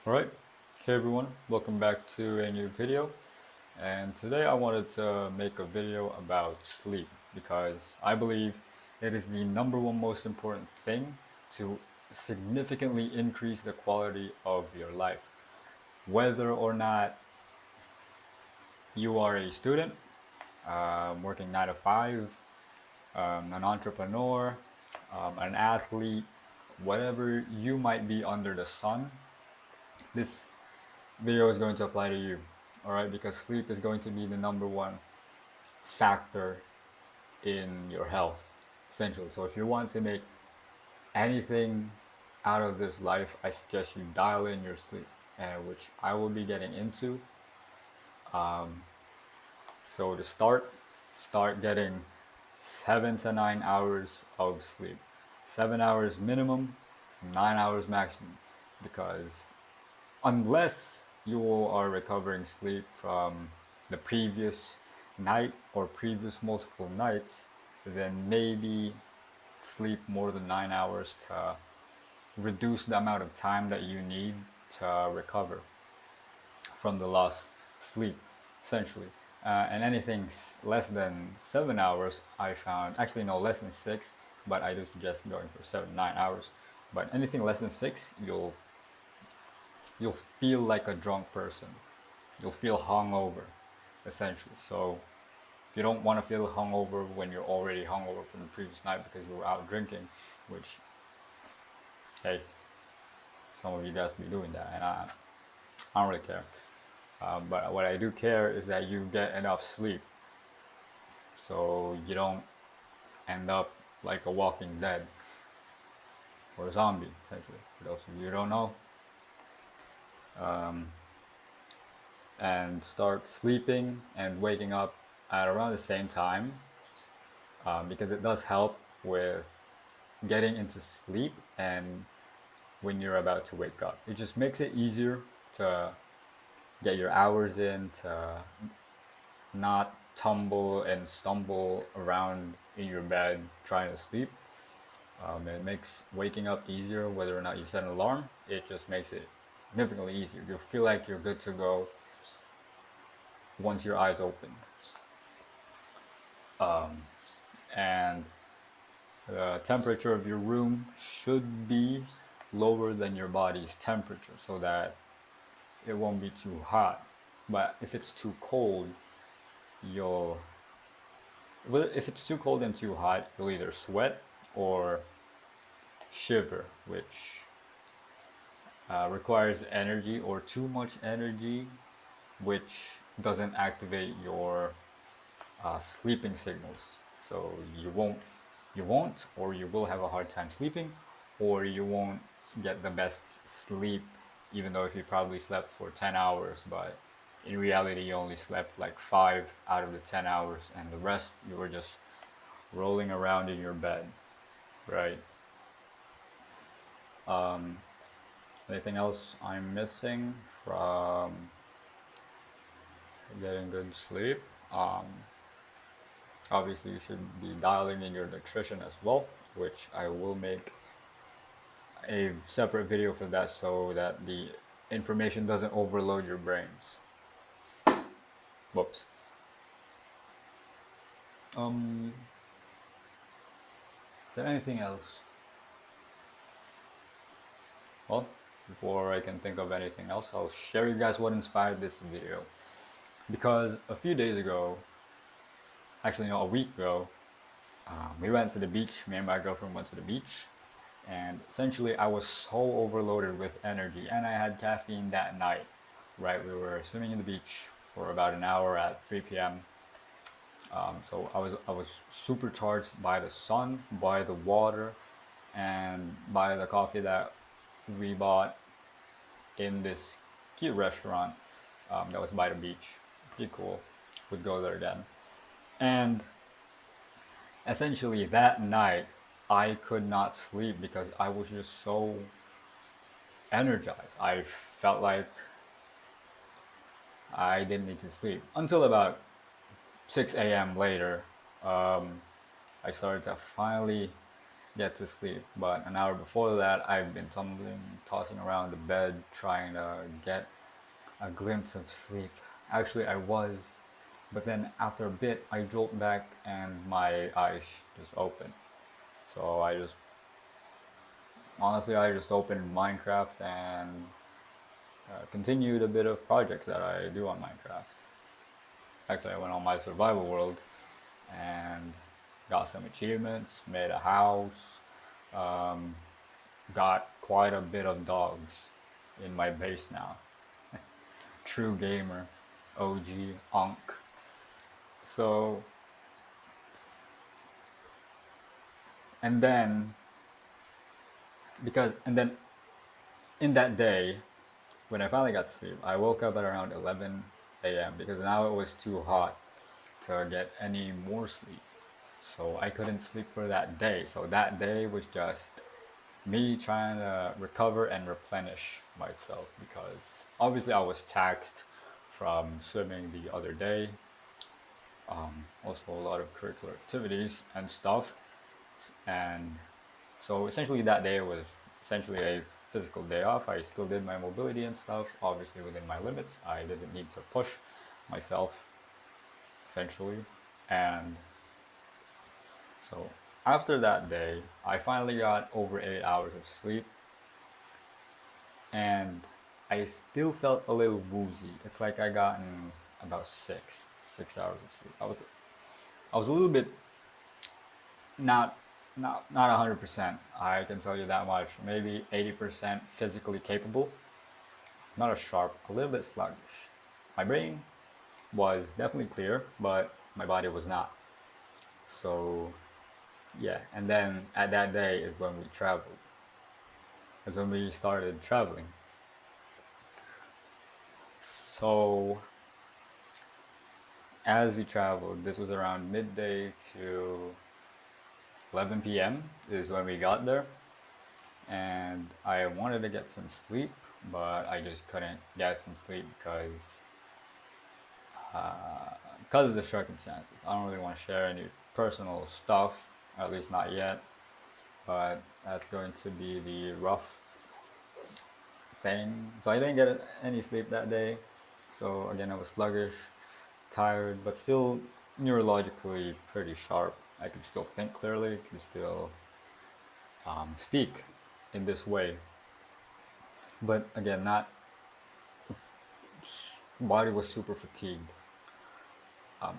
Alright, hey everyone, welcome back to a new video. And today I wanted to make a video about sleep because I believe it is the number one most important thing to significantly increase the quality of your life. Whether or not you are a student, working 9 to 5, an entrepreneur, an athlete, whatever you might be under the sun, this video is going to apply to you. All right, because sleep is going to be the number one factor in your health, essentially. So if you want to make anything out of this life, I suggest you dial in your sleep, and which I will be getting into. So to start getting 7 to 9 hours of sleep. 7 hours minimum, 9 hours maximum, because unless you are recovering sleep from the previous night or previous multiple nights, then maybe sleep more than 9 hours to reduce the amount of time that you need to recover from the lost sleep, essentially. And anything less than 7 hours, I found, actually no, less than 6, but I do suggest going for 7 to 9 hours. But anything less than 6, you'll feel like a drunk person. You'll feel hungover, essentially. So if you don't want to feel hungover when you're already hungover from the previous night because you were out drinking, which, hey, some of you guys be doing that, and I don't really care. But what I do care is that you get enough sleep, so you don't end up like a Walking Dead or a zombie, essentially. For those of you who don't know, and start sleeping and waking up at around the same time, because it does help with getting into sleep and when you're about to wake up. It just makes it easier to get your hours in, to not tumble and stumble around in your bed trying to sleep. It makes waking up easier whether or not you set an alarm. It just makes it significantly easier. You'll feel like you're good to go once your eyes open. And the temperature of your room should be lower than your body's temperature so that it won't be too hot. But if it's too cold, you'll if it's too cold and too hot, you'll either sweat or shiver, which requires energy or too much energy, which doesn't activate your sleeping signals. So you won't, or you will have a hard time sleeping, or you won't get the best sleep, even though if you probably slept for 10 hours, but in reality you only slept like 5 out of the 10 hours, and the rest you were just rolling around in your bed, right? Anything else I'm missing from getting good sleep? Obviously, you should be dialing in your nutrition as well, which I will make a separate video for that so that the information doesn't overload your brains. Whoops. Is there anything else? Well, before I can think of anything else, I'll share you guys what inspired this video. Because a few days ago, actually no, a week ago, we went to the beach. Me and my girlfriend went to the beach, and essentially I was so overloaded with energy, and I had caffeine that night. Right, we were swimming in the beach for about an hour at 3 p.m. So I was supercharged by the sun, by the water, and by the coffee that we bought in this cute restaurant that was by the beach. Pretty cool. Would go there again. And essentially that night I could not sleep because I was just so energized. I felt like I didn't need to sleep until about 6 a.m. later. I started to finally get to sleep. But an hour before that, I've been tumbling, tossing around the bed, trying to get a glimpse of sleep. Actually, I was, but then after a bit, I jolt back and my eyes just opened. So I just opened Minecraft and continued a bit of projects that I do on Minecraft. Actually, I went on my survival world and got some achievements, made a house, um, got quite a bit of dogs in my base now. True gamer, OG, Onk. So, and then, and then in that day, when I finally got to sleep, I woke up at around 11 a.m. because now it was too hot to get any more sleep. So I couldn't sleep for that day. So that day was just me trying to recover and replenish myself because obviously I was taxed from swimming the other day. Also, a lot of curricular activities and stuff. And so essentially, that day was essentially a physical day off. I still did my mobility and stuff, obviously within my limits. I didn't need to push myself, essentially. And so after that day, I finally got over 8 hours of sleep, and I still felt a little woozy. It's like I gotten about six hours of sleep. I was a little bit not not 100%. I can tell you that much. Maybe 80% physically capable. Not as sharp, a little bit sluggish. My brain was definitely clear, but my body was not. So yeah, and then at that day is when we traveled. Is when we started traveling. So as we traveled, this was around midday to 11 p.m. is when we got there, and I wanted to get some sleep, but I just couldn't get some sleep because of the circumstances. I don't really want to share any personal stuff, at least not yet, but that's going to be the rough thing. So I didn't get any sleep that day. So again, I was sluggish, tired, but still neurologically pretty sharp. I could still think clearly, could still speak in this way. But again, not body was super fatigued.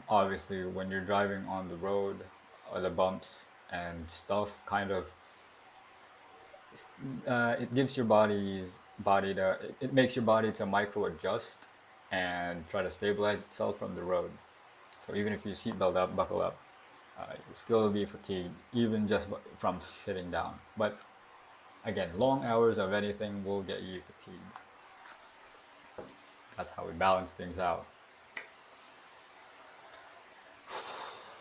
Obviously, when you're driving on the road, the bumps and stuff kind of it gives your body to it makes your body to micro adjust and try to stabilize itself from the road. So even if you seatbelt up, buckle up, you'll still be fatigued, even just from sitting down. But again, long hours of anything will get you fatigued. That's how we balance things out.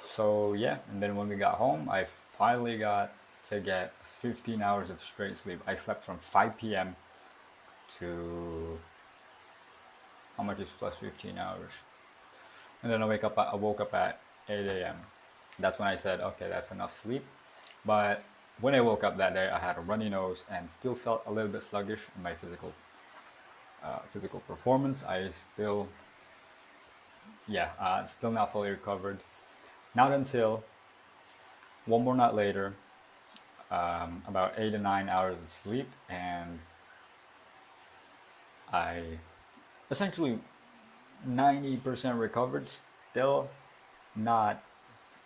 So yeah, and then when we got home, I finally got to get 15 hours of straight sleep. I slept from 5 p.m. to how much is plus 15 hours? And then I woke up at 8 a.m. That's when I said, okay, that's enough sleep. But when I woke up that day, I had a runny nose and still felt a little bit sluggish in my physical performance. Still not fully recovered. Not until one more night later, about 8 to 9 hours of sleep, and I essentially 90% recovered, still not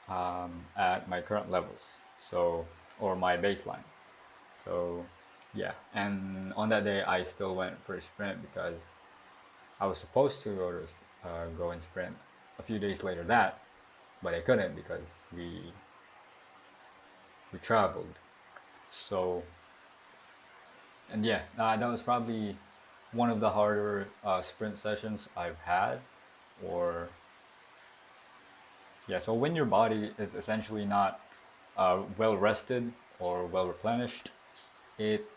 at my current levels, so or my baseline. So yeah, and on that day I still went for a sprint because I was supposed to go and sprint a few days later that, but I couldn't because we traveled. So and yeah, that was probably one of the harder sprint sessions I've had, or yeah. So when your body is essentially not well rested or well replenished, it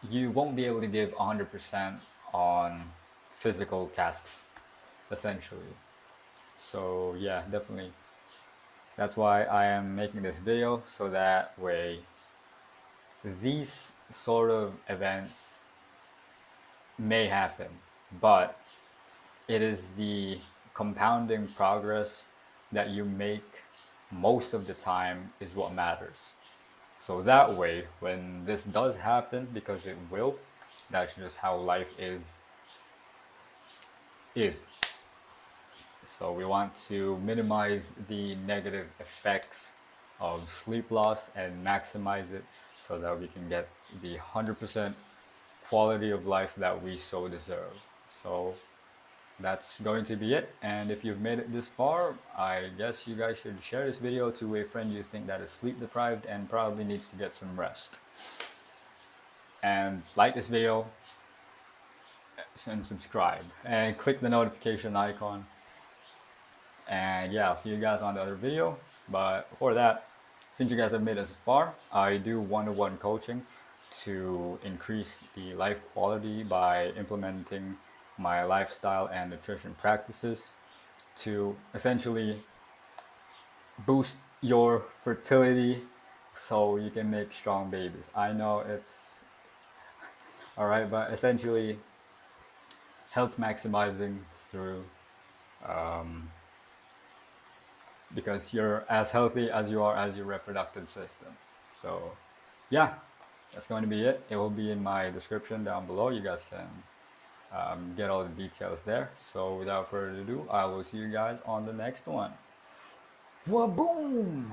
you won't be able to give 100% on physical tasks, essentially. So yeah, definitely That's why I am making this video, so that way these sort of events may happen, but it is the compounding progress that you make most of the time is what matters. So that way, when this does happen, because it will, that's just how life is. So we want to minimize the negative effects of sleep loss and maximize it so that we can get the 100% quality of life that we so deserve. So that's going to be it. And if you've made it this far, I guess you guys should share this video to a friend you think that is sleep deprived and probably needs to get some rest. And like this video and subscribe and click the notification icon. And yeah, I'll see you guys on the other video. But before that, since you guys have made it this far, I do one-to-one coaching to increase the life quality by implementing my lifestyle and nutrition practices to essentially boost your fertility so you can make strong babies. I know it's alright, but essentially health maximizing through because you're as healthy as you are as your reproductive system. So yeah, that's going to be it. It will be in my description down below. You guys can get all the details there. So without further ado, I will see you guys on the next one. Waboom!